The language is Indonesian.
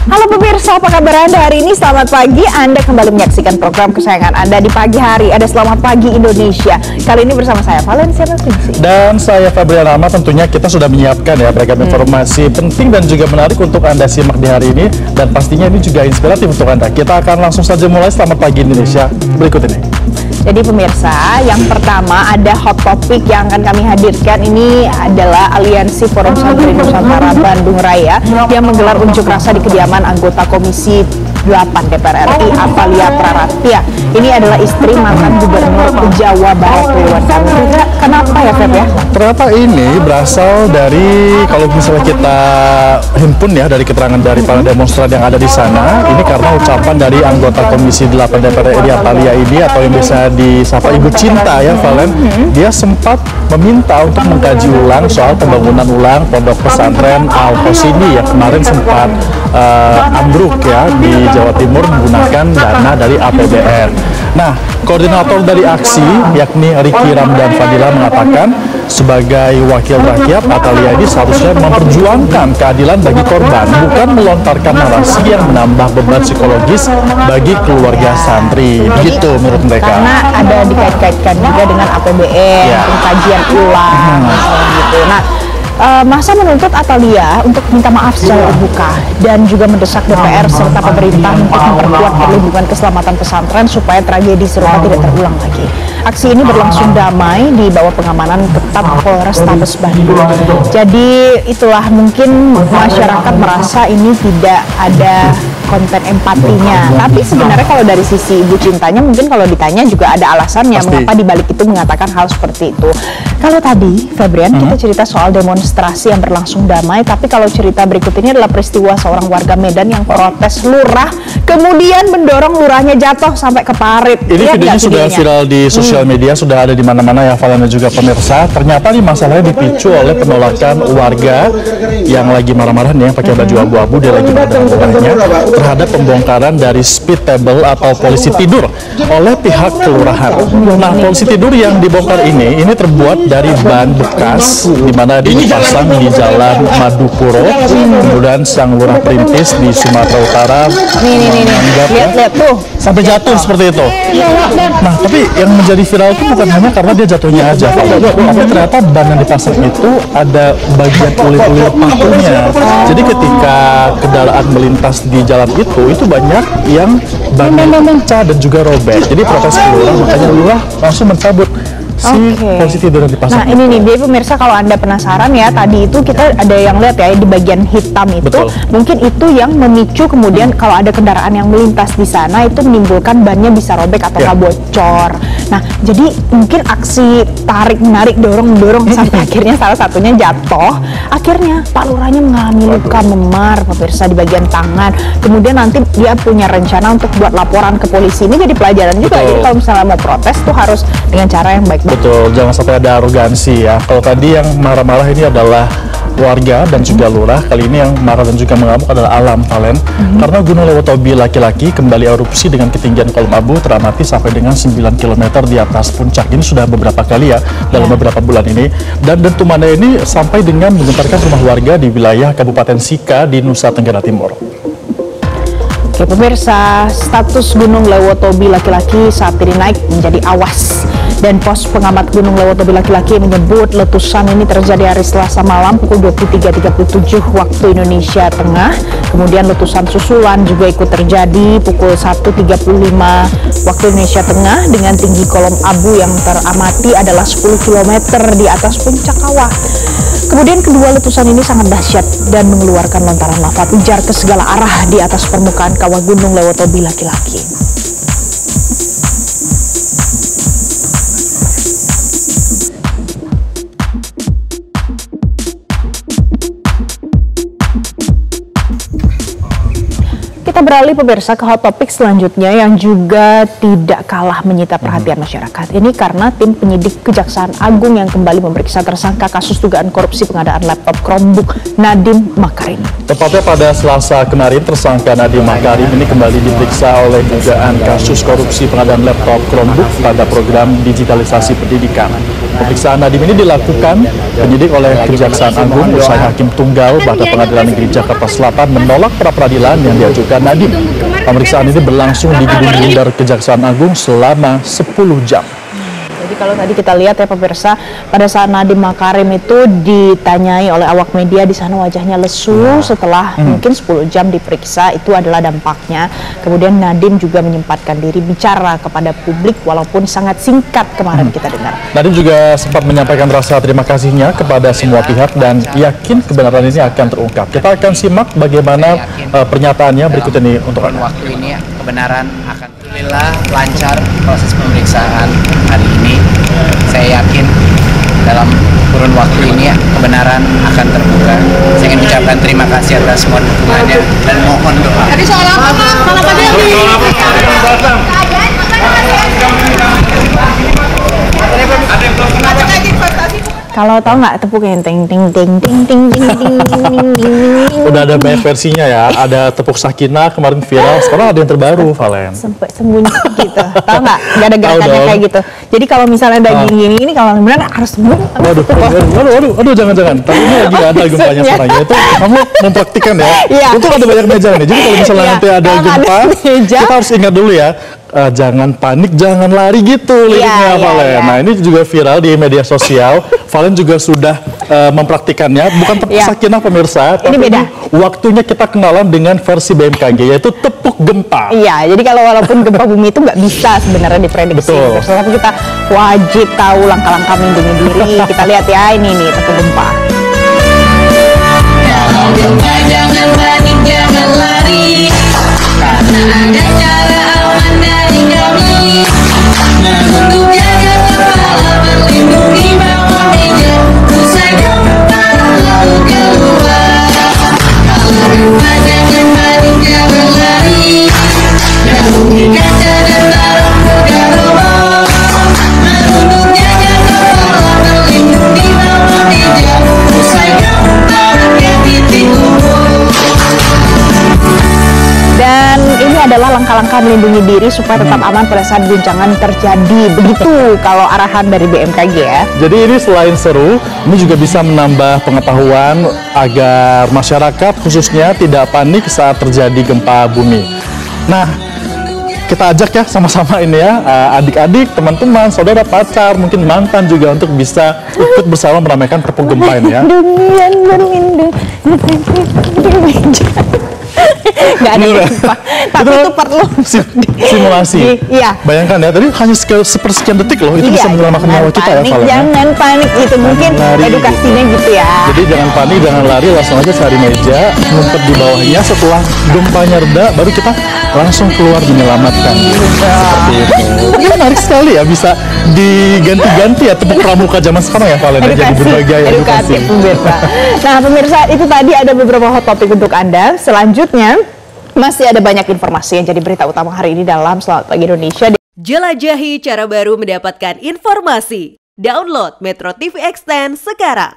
Halo pemirsa, apa kabar Anda hari ini? Selamat pagi, Anda kembali menyaksikan program kesayangan Anda di pagi hari. Ada Selamat Pagi Indonesia. Kali ini bersama saya Valencia Novinsi. Dan saya Fabrian Rama. Tentunya kita sudah menyiapkan ya beragam informasi penting dan juga menarik untuk Anda simak di hari ini. Dan pastinya ini juga inspiratif untuk Anda. Kita akan langsung saja mulai Selamat Pagi Indonesia berikut ini. Jadi pemirsa, yang pertama ada hot topic yang akan kami hadirkan. Ini adalah Aliansi Forum Santri Nusantara Bandung Raya yang menggelar unjuk rasa di kediaman anggota Komisi 8 DPR RI Atalia Praratia. Ini adalah istri mantan Gubernur Jawa Barat Ridwan Kamil. Kenapa ya Feb ya? Ternyata ini berasal dari, kalau misalnya kita himpun ya dari keterangan dari para demonstran yang ada di sana, ini karena ucapan dari anggota Komisi 8 DPR RI Atalia ini, atau yang bisa disapa Ibu Cinta ya Valen, dia sempat meminta untuk mengkaji ulang soal pembangunan ulang pondok pesantren Al-Hosini yang kemarin sempat ambruk ya di Jawa Timur menggunakan dana dari APBN. Nah, koordinator dari aksi yakni Riki Ramdan Fadila mengatakan sebagai wakil rakyat Atalia ini seharusnya memperjuangkan keadilan bagi korban, bukan melontarkan narasi yang menambah beban psikologis bagi keluarga santri. Begitu menurut mereka. Karena ada dikait-kaitkan juga dengan APBN, pengkajian ulang, gitu. Nah, masa menuntut Atalia untuk minta maaf secara terbuka dan juga mendesak DPR serta pemerintah untuk memperkuat perlindungan keselamatan pesantren supaya tragedi serupa tidak terulang lagi. Aksi ini berlangsung damai di bawah pengamanan ketat Polrestabes Bandung. Jadi itulah mungkin masyarakat merasa ini tidak ada konten empatinya. Tapi sebenarnya kalau dari sisi Ibu Cintanya mungkin kalau ditanya juga ada alasannya mengapa dibalik itu mengatakan hal seperti itu. Kalau tadi Febrian kita cerita soal demonstrasi yang berlangsung damai, tapi kalau cerita berikut ini adalah peristiwa seorang warga Medan yang protes lurah kemudian mendorong lurahnya jatuh sampai ke parit. Ini videonya sudah viral di sosial media, sudah ada di mana-mana ya Valen dan juga pemirsa. Ternyata ini masalahnya dipicu oleh penolakan warga yang lagi marah-marah nih, yang pakai baju abu-abu, dia lagi marah-marahnya terhadap pembongkaran dari speed table atau polisi tidur oleh pihak kelurahan. Nah, polisi tidur yang dibongkar ini terbuat dari ban bekas di mana dipasang di Jalan Madupuro. Kemudian sang lurah perintis di Sumatera Utara lihat tuh sampai jatuh seperti itu. Nah, tapi yang menjadi viral itu bukan hanya karena dia jatuhnya aja, tapi ternyata ban yang dipasang itu ada bagian ulir-ulir pakunya. Jadi ketika kendaraan melintas di jalan itu banyak yang bannya pecah dan juga robek. Jadi protes lurah, makanya lurah langsung mencabut si polisi tidur yang dipasang. Nah ini nih, jadi pemirsa kalau Anda penasaran ya, tadi itu kita ada yang lihat ya di bagian hitam itu, mungkin itu yang memicu kemudian kalau ada kendaraan yang melintas di sana itu menimbulkan bannya bisa robek atau bocor. Nah jadi mungkin aksi tarik menarik dorong sampai akhirnya salah satunya jatuh. Akhirnya Pak Lurahnya mengalami luka memar pemirsa di bagian tangan. Kemudian nanti dia punya rencana untuk buat laporan ke polisi. Ini jadi pelajaran juga. Jadi kalau misalnya mau protes tuh harus dengan cara yang baik-baik. Betul, jangan sampai ada arogansi ya. Kalau tadi yang marah-marah ini adalah warga dan juga lurah, kali ini yang marah dan juga mengamuk adalah alam, Valen. Karena Gunung Lewotobi laki-laki kembali erupsi dengan ketinggian kolom abu teramati sampai dengan 9 km di atas puncak. Ini sudah beberapa kali ya dalam beberapa bulan ini. Dan dentumannya ini sampai dengan menggentarkan rumah warga di wilayah Kabupaten Sika di Nusa Tenggara Timur. Oke pemirsa, status Gunung Lewotobi laki-laki saat ini naik menjadi awas. Dan pos pengamat Gunung Lewotobi laki-laki menyebut letusan ini terjadi hari Selasa malam pukul 23.37 waktu Indonesia Tengah. Kemudian letusan susulan juga ikut terjadi pukul 1.35 waktu Indonesia Tengah dengan tinggi kolom abu yang teramati adalah 10 km di atas puncak kawah. Kemudian kedua letusan ini sangat dahsyat dan mengeluarkan lontaran lava pijar ke segala arah di atas permukaan kawah Gunung Lewotobi laki-laki. Kita beralih pemirsa ke hot topic selanjutnya yang juga tidak kalah menyita perhatian masyarakat. Ini karena tim penyidik Kejaksaan Agung yang kembali memeriksa tersangka kasus dugaan korupsi pengadaan laptop Chromebook Nadiem Makarim. Tepatnya pada Selasa kemarin, tersangka Nadiem Makarim ini kembali diperiksa oleh dugaan kasus korupsi pengadaan laptop Chromebook pada program digitalisasi pendidikan. Pemeriksaan Nadiem ini dilakukan penyidik oleh Kejaksaan Agung usai Hakim Tunggal pada Pengadilan Negeri Jakarta Selatan menolak pra-peradilan yang diajukan Nadiem. Pemeriksaan ini berlangsung di gedung Bundar Kejaksaan Agung selama 10 jam. Jadi kalau tadi kita lihat ya pemirsa, pada saat Nadiem Makarim itu ditanyai oleh awak media, di sana wajahnya lesu setelah mungkin 10 jam diperiksa, itu adalah dampaknya. Kemudian Nadiem juga menyempatkan diri bicara kepada publik walaupun sangat singkat kemarin kita dengar. Nadiem juga sempat menyampaikan rasa terima kasihnya kepada semua pihak dan yakin kebenaran ini akan terungkap. Kita akan simak bagaimana pernyataannya berikut ini untuk Anda. Waktu ini kebenaran akan alhamdulillah lancar proses pemeriksaan hari ini. Saya yakin dalam kurun waktu ini kebenaran akan terbuka. Saya ingin ucapkan terima kasih atas semua dukungannya dan mohon doa. Tadi soal apa, Pak? Kalau tadi yang Kalau tahu nggak tepuk yang ting ting ting ting ting ting ting ting ting. Udah ada banyak versinya ya, ada tepuk Sakinah kemarin viral, sekarang ada yang terbaru, Valen. Sampai sembunyi gitu, tahu nggak? Nggak ada gerakannya kayak gitu. Jadi kalau misalnya ada gini ini kalau benar harus sembunyi. Waduh, jangan-jangan. Tapi ini lagi ada gempanya sekarang. Itu kamu mempraktikkan ya. Iya. Untuk ada banyak meja nih. Jadi kalau misalnya nanti ada gempa, kita harus ingat dulu ya. Jangan panik, jangan lari gitu liriknya Valen. Nah ini juga viral di media sosial. Valen juga sudah mempraktikannya. Bukan tepuk Sakinah pemirsa, tapi beda. Waktunya kita kenalan dengan versi BMKG yaitu tepuk gempa. Iya, jadi kalau walaupun gempa bumi itu nggak bisa sebenarnya diprediksi. Betul. Tapi kita wajib tahu langkah-langkah melindungi diri. Kita lihat ya ini nih tepuk gempa. jangan panik, jangan lari, karena ada cara aman dari kami. Untuk jaga kepala berlindung di bawah meja, usai gempa lalu keluar. Kalau gempa jangan panik, jangan lari, jauhi kaca dan taruh mudah roboh. Untuk jaga kepala berlindung di bawah meja, usai gempa ke titik kumpul. Dan ini adalah langkah-langkah melindungi diri supaya tetap aman pada saat guncangan terjadi. Begitu kalau arahan dari BMKG ya. Jadi ini selain seru, ini juga bisa menambah pengetahuan agar masyarakat khususnya tidak panik saat terjadi gempa bumi. Nah, kita ajak ya sama-sama ini ya, adik-adik, teman-teman, saudara, pacar, mungkin mantan juga untuk bisa ikut bersama meramaikan tepuk gempa ini ya. Dengan berlindung di meja. Nggak ada gempa, tapi itu perlu simulasi. Iya. Bayangkan ya, tadi hanya sepersekian detik loh, itu bisa menyelamatkan nyawa kita ya, Valen. Jangan panik gitu, mungkin lari, edukasinya gitu ya. Jadi jangan panik, jangan lari, langsung aja cari meja, ngumpet di bawahnya. Setelah gempanya reda, baru kita langsung keluar menyelamatkan. Seperti itu. Ini menarik sekali ya, bisa diganti-ganti ya tepuk pramuka zaman sekarang ya, Valen. Jadi berbagai edukasi. Pemirsa. Nah pemirsa, itu tadi ada beberapa hot topic untuk Anda. Selanjutnya masih ada banyak informasi yang jadi berita utama hari ini dalam Selamat Pagi Indonesia. Jelajahi cara baru mendapatkan informasi. Download Metro TV Extend sekarang.